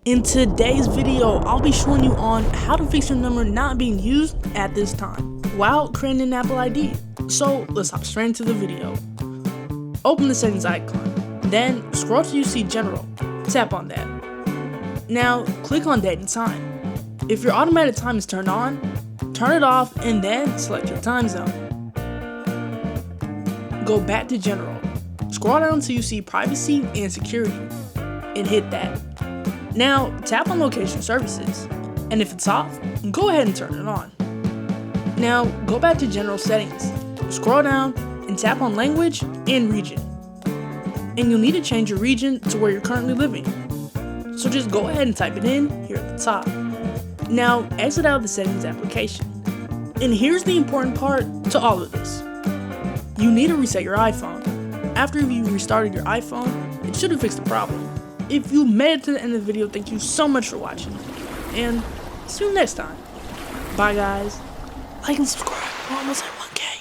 In today's video, I'll be showing you on how to fix your number not being used at this time while creating an Apple ID. So let's hop straight into the video. Open the settings icon, then scroll till you see general, tap on that. Now click on date and time. If your automatic time is turned on, turn it off and then select your time zone. Go back to general, scroll down until you see privacy and security, and hit that. Now tap on location services, and if it's off, go ahead and turn it on. Now go back to general settings, scroll down and tap on language and region. And you'll need to change your region to where you're currently living. So just go ahead and type it in here at the top. Now exit out of the settings application. And here's the important part to all of this. You need to reset your iPhone. After you restarted your iPhone, it should have fixed the problem. If you made it to the end of the video, thank you so much for watching, and see you next time. Bye guys. Like and subscribe. We're almost at 1K.